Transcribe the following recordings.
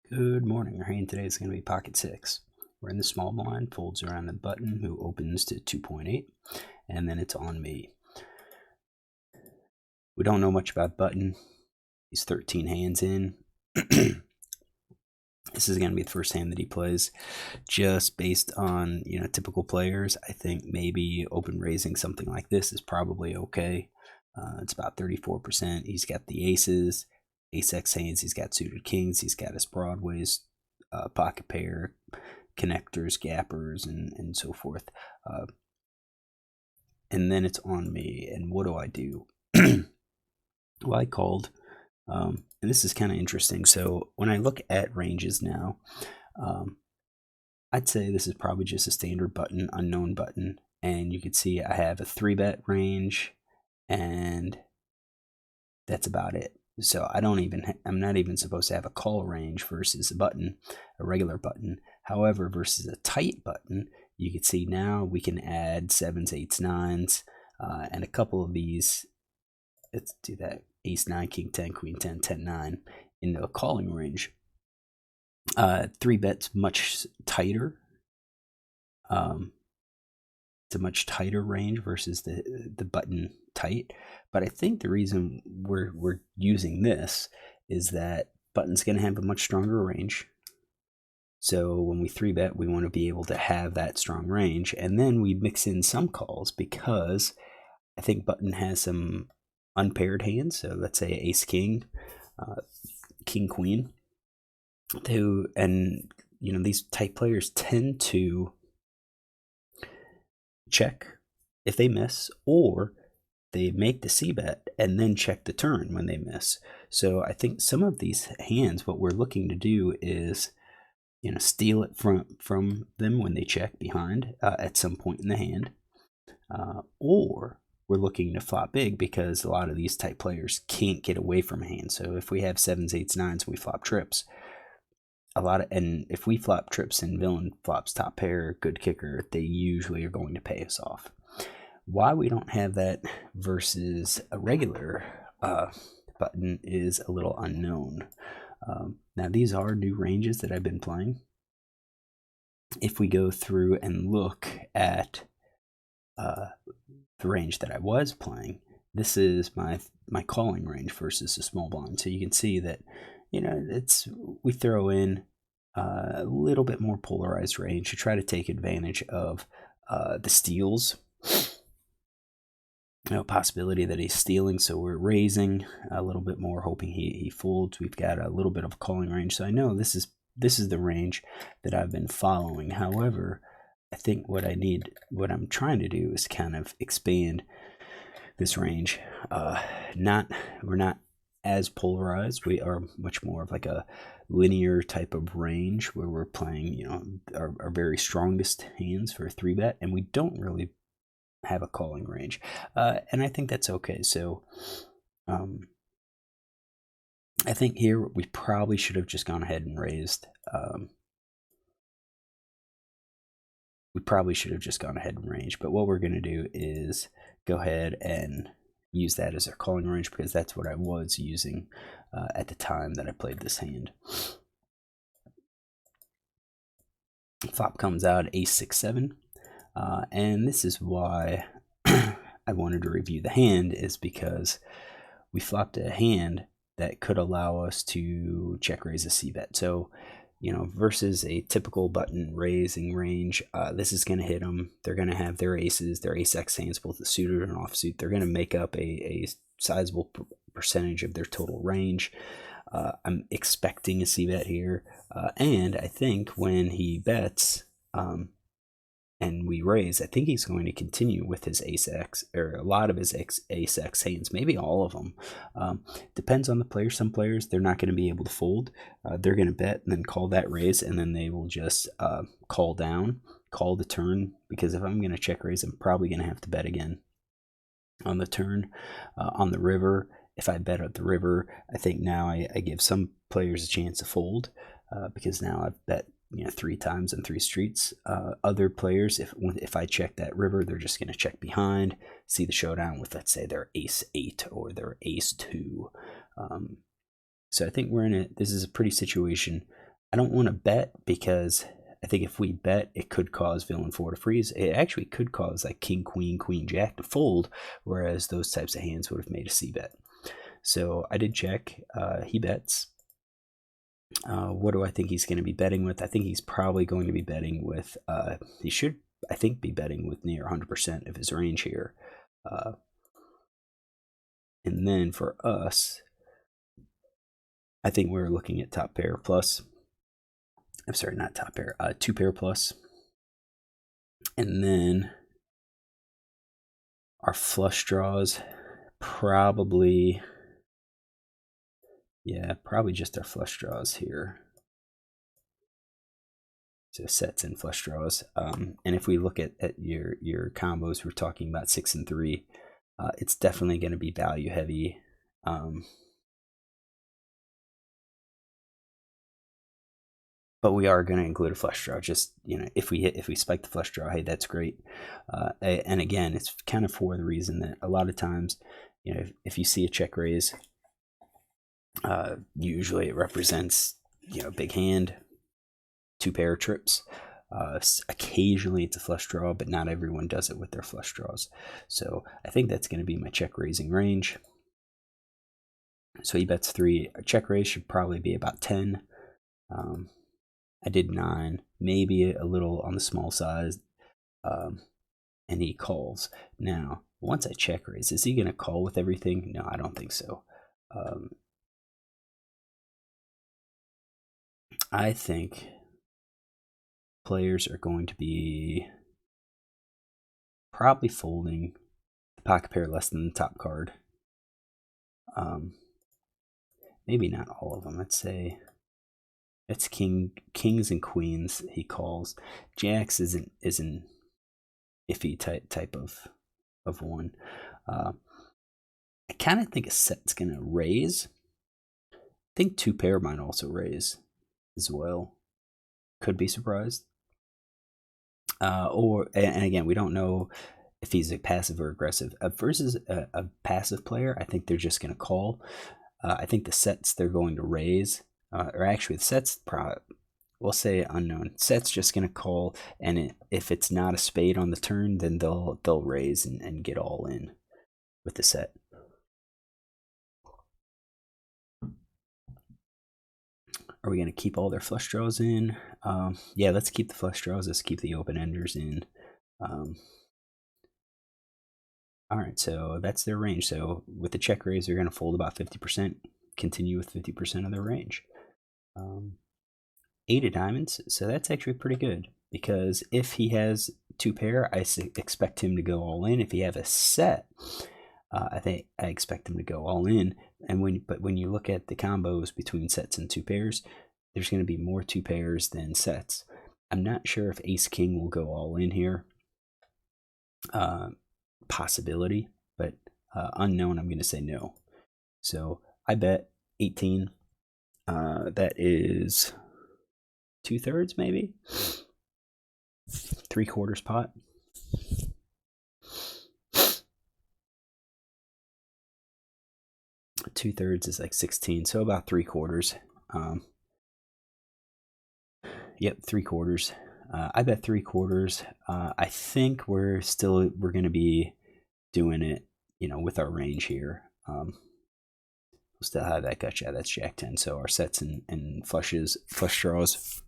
Good morning. Our hand today is going to be pocket 6. We're in the small blind, folds around the button, who opens to 2.8, and then it's on me. We don't know much about button. He's 13 hands in. This is going to be the first hand that he plays. Just based on typical players, I think maybe open raising something like this is probably okay. It's about 34%. He's got the aces, ace-x hands. He's got suited kings. He's got his broadways, pocket pair, connectors, gappers, and so forth. And then it's on me. And what do? Well, I called. And this is kind of interesting. So when I look at ranges now, I'd say this is probably just a standard button, unknown button. And you can see I have a 3-bet range, and that's about it. So I'm not even supposed to have a call range versus a button, a regular button. However, versus a tight button, you can see now we can add 7s, 8s, 9s, and a couple of these. Let's do that. Ace 9, King 10, Queen 10, 10 9 into a calling range. 3 bets much tighter. It's a much tighter range versus the button tight. But I think the reason we're using this is that button's going to have a much stronger range. So when we 3-bet, we want to be able to have that strong range. And then we mix in some calls because I think button has some unpaired hands. So let's say ace king, king queen. And these tight players tend to check if they miss, or they make the c-bet and then check the turn when they miss. So I think some of these hands, what we're looking to do is steal it from them when they check behind at some point in the hand, or we're looking to flop big because a lot of these type players can't get away from a hand. So if we have 7s, 8s, 9s, we flop trips. And if we flop trips and villain flops top pair, good kicker, they usually are going to pay us off. Why we don't have that versus a regular button is a little unknown. Now these are new ranges that I've been playing. If we go through and look at the range that I was playing, this is my calling range versus a small blind. So you can see that we throw in a little bit more polarized range to try to take advantage of the steals. Possibility that he's stealing, so we're raising a little bit more, hoping he folds. We've got a little bit of a calling range, so I know this is the range that I've been following. However, I think what I'm trying to do is kind of expand this range. We're not as polarized. We are much more of like a linear type of range where we're playing, our very strongest hands for a 3-bet, and we don't really have a calling range, and I think that's okay. So I think here we probably should have just gone ahead and raised. But what we're going to do is go ahead and use that as our calling range, because that's what I was using at the time that I played this hand. Flop comes out ace 6 7, and this is why I wanted to review the hand, is because we flopped a hand that could allow us to check raise a c-bet. So versus a typical button raising range, this is going to hit them. They're going to have their aces, their ace-x hands, both the suited and offsuit. They're going to make up a sizable percentage of their total range. I'm expecting a c-bet here, and I think when he bets and we raise, I think he's going to continue with his ace-x, or a lot of his ace-x hands, maybe all of them. Depends on the player. Some players, they're not going to be able to fold. They're going to bet and then call that raise, and then they will just call down, call the turn, because if I'm going to check raise, I'm probably going to have to bet again on the turn. On the river, if I bet at the river, I think now I give some players a chance to fold, because now I've bet 3 times in 3 streets. Other players, if I check that river, they're just going to check behind, see the showdown with, let's say, their ace 8 or their ace 2. So I think we're in it. This is a pretty situation I don't want to bet because I think if we bet, it could cause villain 4 to freeze. It actually could cause like king, queen, queen, jack to fold, whereas those types of hands would have made a c bet. So I did check. He bets. What do I think he's going to be betting with? I think he's probably going to be betting with, he should, I think, be betting with near 100% of his range here. And then for us, I think we're looking at top pair plus. I'm sorry, not top pair, 2 pair plus. And then our flush draws, probably, yeah, probably just our flush draws here. So sets and flush draws. And if we look at your combos, we're talking about 6 and 3. It's definitely going to be value heavy. But we are going to include a flush draw. Just, you know, if we spike the flush draw, hey, that's great. And again, it's kind of for the reason that a lot of times, you know, if you see a check raise, usually it represents, you know, big hand, 2 pair trips. Occasionally it's a flush draw, but not everyone does it with their flush draws. So I think that's going to be my check raising range. So he bets 3. A check raise should probably be about 10. I did 9, maybe a little on the small size, and he calls. Now, once I check raise, is he going to call with everything? No, I don't think so. I think players are going to be probably folding the pocket pair less than the top card. Maybe not all of them. Let's say it's kings and queens he calls. Jacks is an iffy type of one. I kind of think a set's gonna raise. I think 2 pair might also raise as well. Could be surprised. And again, we don't know if he's a passive or aggressive. Versus a passive player, I think they're just gonna call. I think the sets they're going to raise. Or actually the sets, we'll say unknown. Set's just going to call, and if it's not a spade on the turn, then they'll raise and get all in with the set. Are we going to keep all their flush draws in? Yeah, let's keep the flush draws. Let's keep the open enders in. All right, so that's their range. So with the check raise, they're going to fold about 50%, continue with 50% of their range. 8 of diamonds, so that's actually pretty good, because if he has 2 pair, I expect him to go all in. If he have a set, I expect him to go all in. And when you look at the combos between sets and 2 pairs, there's going to be more 2 pairs than sets. I'm not sure if ace king will go all in here. Possibility, but unknown, I'm going to say no. So I bet 18. That is 2/3 maybe, 3/4 pot. Two-thirds is like 16, so about 3/4. Yep, 3/4. I bet 3/4. I think we're going to be doing it, you know, with our range here. We'll still have that gut shot. That's Jack 10. So our sets and flush draws,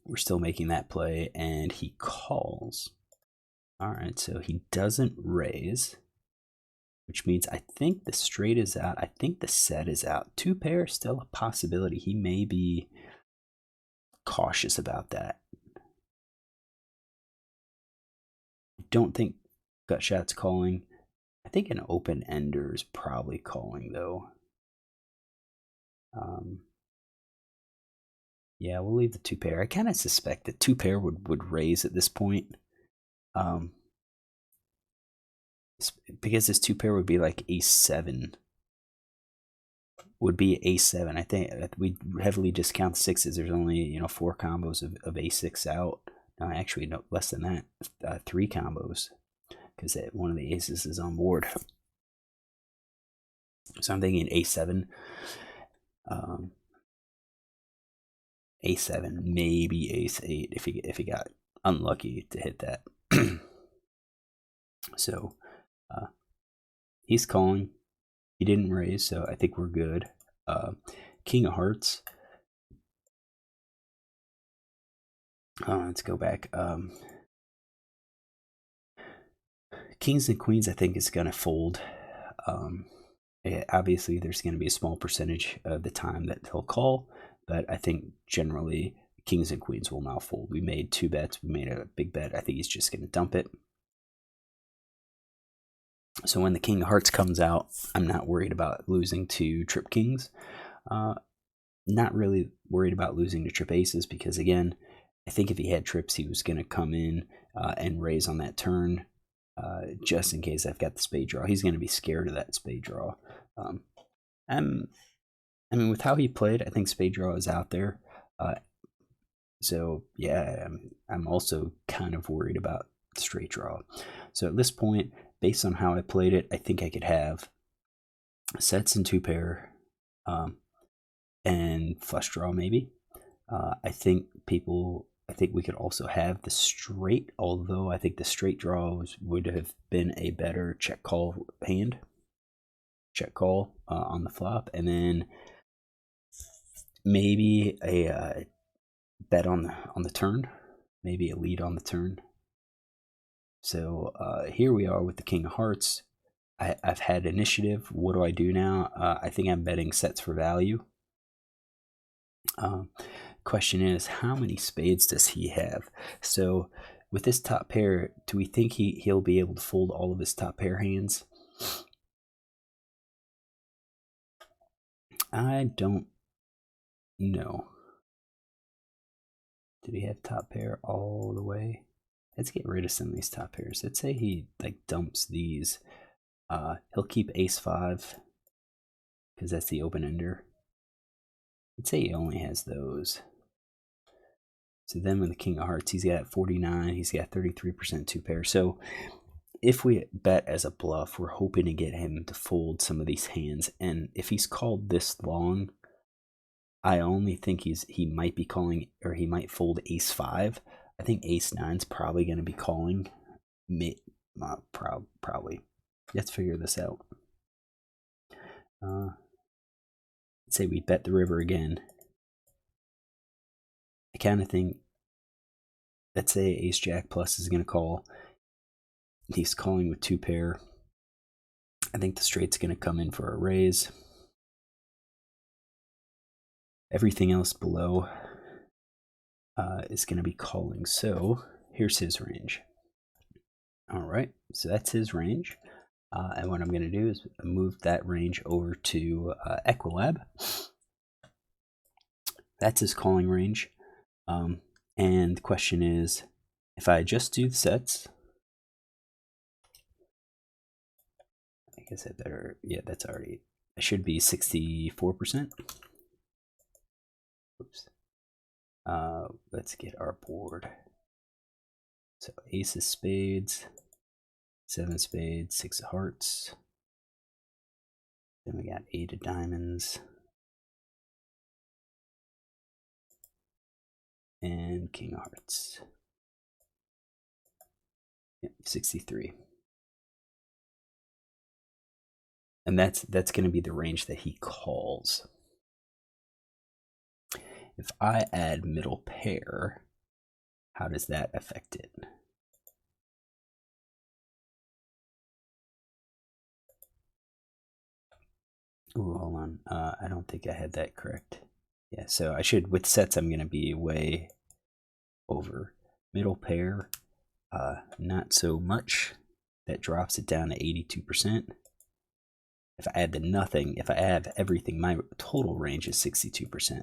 we're still making that play, and he calls. All right, so he doesn't raise, which means I think the straight is out. I think the set is out. 2 pair is still a possibility. He may be cautious about that. Don't think gut shot's calling. I think an open ender is probably calling, though. Yeah, we'll leave the 2 pair. I kind of suspect that 2 pair would raise at this point. Because this 2 pair would be like ace 7. Would be ace 7. I think we heavily discount the 6s. There's only, you know, 4 combos of a6 out. No, actually, no, less than that. 3 combos, because one of the aces is on board. So I'm thinking a7. A7, maybe ace8 if he got unlucky to hit that. So he's calling. He didn't raise, so I think we're good. King of Hearts. Let's go back. Kings and Queens, I think, is going to fold. Obviously, there's going to be a small percentage of the time that he'll call, but I think generally Kings and Queens will now fold. We made 2 bets. We made a big bet. I think he's just going to dump it. So when the King of Hearts comes out, I'm not worried about losing to Trip Kings. Not really worried about losing to Trip Aces because, again, I think if he had trips, he was going to come in and raise on that turn. Just in case I've got the spade draw. He's going to be scared of that spade draw. I mean, with how he played, I think spade draw is out there. So, yeah, I'm also kind of worried about straight draw. So at this point, based on how I played it, I think I could have sets and 2 pair and flush draw maybe. I think we could also have the straight, although I think the straight draw would have been a better check call hand. Check call on the flop, and then maybe a bet on the turn, maybe a lead on the turn. So here we are with the King of Hearts. I've had initiative. What do I do now? I think I'm betting sets for value. Question is, how many spades does he have? So with this top pair, do we think he'll be able to fold all of his top pair hands? I don't know. Did he have top pair all the way? Let's get rid of some of these top pairs. Let's say he like dumps these. He'll keep ace 5 because that's the open ender. Let's say he only has those. So then with the King of Hearts, he's got 49. He's got 33% 2 pair. So if we bet as a bluff, we're hoping to get him to fold some of these hands. And if he's called this long, I only think he might be calling, or he might fold ace 5. I think ace 9's probably going to be calling. Probably. Let's figure this out. Let's say we bet the river again. I kind of think, let's say ace jack plus is going to call. He's calling with 2 pair. I think the straight's going to come in for a raise. Everything else below is going to be calling. So here's his range. All right, so that's his range. And what I'm going to do is move that range over to Equilab. That's his calling range. And the question is, if I just do the sets, I guess I better, yeah, that's already, it should be 64%. Oops. Let's get our board. So ace of spades, 7 spades, 6 of hearts. Then we got 8 of diamonds. And King of Hearts. Yep, 63. And that's going to be the range that he calls. If I add middle pair, how does that affect it? Ooh, hold on. I don't think I had that correct. Yeah, so I should, with sets, I'm going to be way over. Middle pair, not so much. That drops it down to 82%. If I add the nothing, if I add everything, my total range is 62%.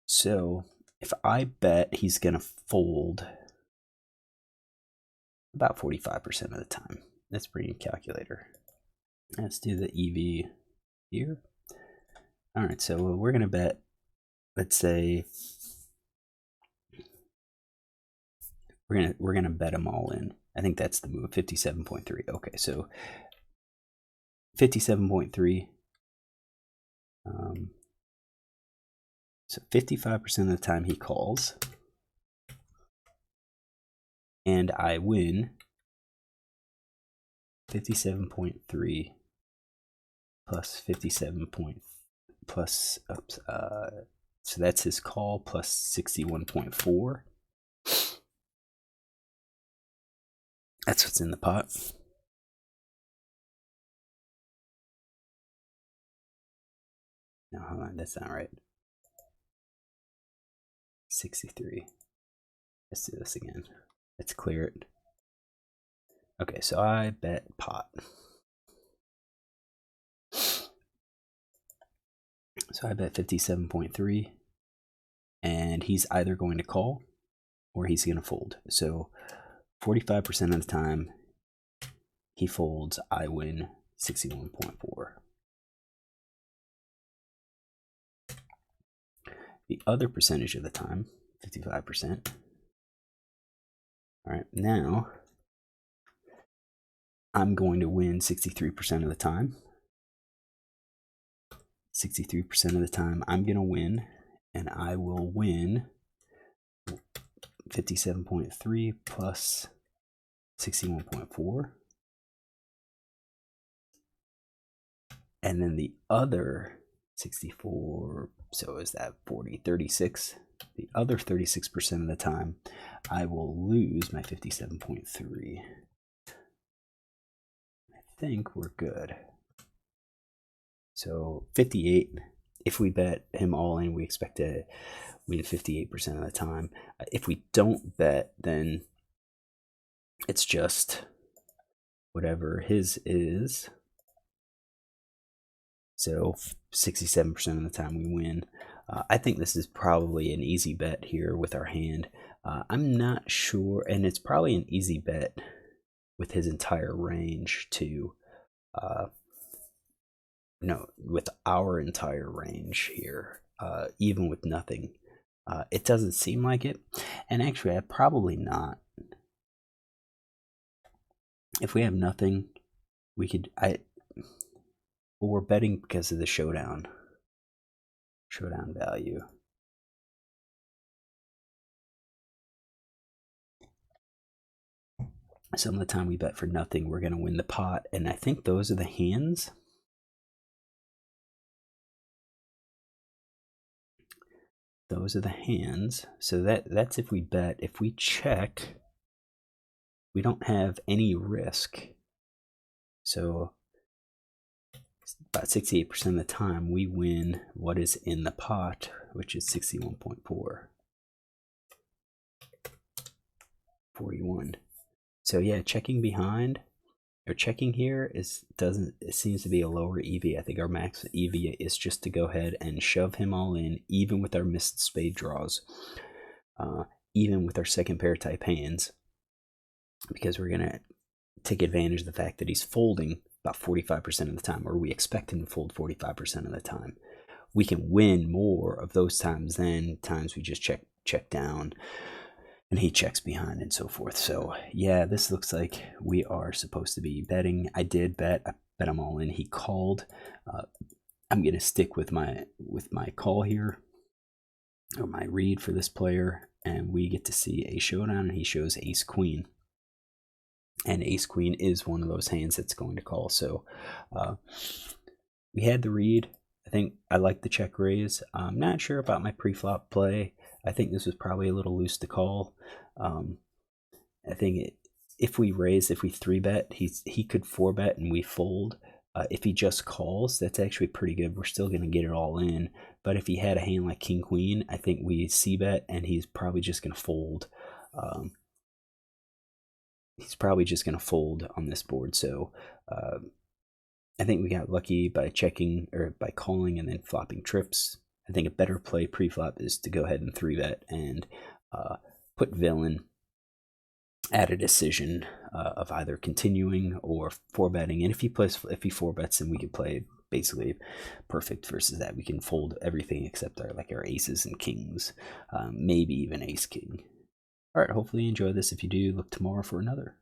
So if I bet he's going to fold about 45% of the time. Let's bring in calculator. Let's do the EV here. All right, so we're going to bet, let's say, we're gonna bet them all in. I think that's the move. 57.3. Okay, so 57.3. So 55% of the time he calls, and I win 57.3 plus 57 point plus so that's his call plus 61.4. That's what's in the pot. No, hold on, that's not right. 63. Let's do this again. Let's clear it. Okay, so I bet pot. So I bet 57.3, and he's either going to call or he's going to fold. So 45% of the time he folds, I win 61.4. The other percentage of the time, 55%. All right, now I'm going to win 63% of the time. 63% of the time I'm going to win, and I will win 57.3 plus 61.4. And then the other 64, so is that 40, 36? The other 36% of the time, I will lose my 57.3. I think we're good. So 58, if we bet him all in, we expect to win 58% of the time. If we don't bet, then it's just whatever his is. So 67% of the time we win. I think this is probably an easy bet here with our hand. I'm not sure, and it's probably an easy bet with his entire range too. No, with our entire range here, even with nothing. It doesn't seem like it, and actually, I probably not. If we have nothing, we could. Well, we're betting because of the showdown value. Some of the time we bet for nothing, we're going to win the pot, and I think those are the hands. Those are the hands. So that's if we bet. If we check, we don't have any risk. So about 68% of the time we win what is in the pot, which is 61.4. 41. So yeah, checking behind or checking here it seems to be a lower EV. I think our max EV is just to go ahead and shove him all in, even with our missed spade draws, even with our second pair type hands, because we're gonna take advantage of the fact that he's folding about 45% of the time, or we expect him to fold 45% of the time. We can win more of those times than times we just check down and he checks behind and so forth. So yeah, this looks like we are supposed to be betting. I did bet. I bet him all in. He called. I'm gonna stick with my call here, or my read for this player, and we get to see a showdown, and he shows ace queen. And ace queen is one of those hands that's going to call. So we had the read. I think I like the check raise. I'm not sure about my pre-flop play. I think this was probably a little loose to call. I think if we 3-bet, he could 4-bet and we fold. If he just calls, that's actually pretty good. We're still going to get it all in. But if he had a hand like king queen, I think we c-bet and he's probably just going to fold. He's probably just going to fold on this board. So I think we got lucky by checking, or by calling and then flopping trips. I think a better play pre-flop is to go ahead and 3-bet and put villain at a decision of either continuing or 4-betting. And if he 4-bets, then we could play basically perfect versus that. We can fold everything except our aces and kings, maybe even ace king. All right, hopefully you enjoy this. If you do, look tomorrow for another.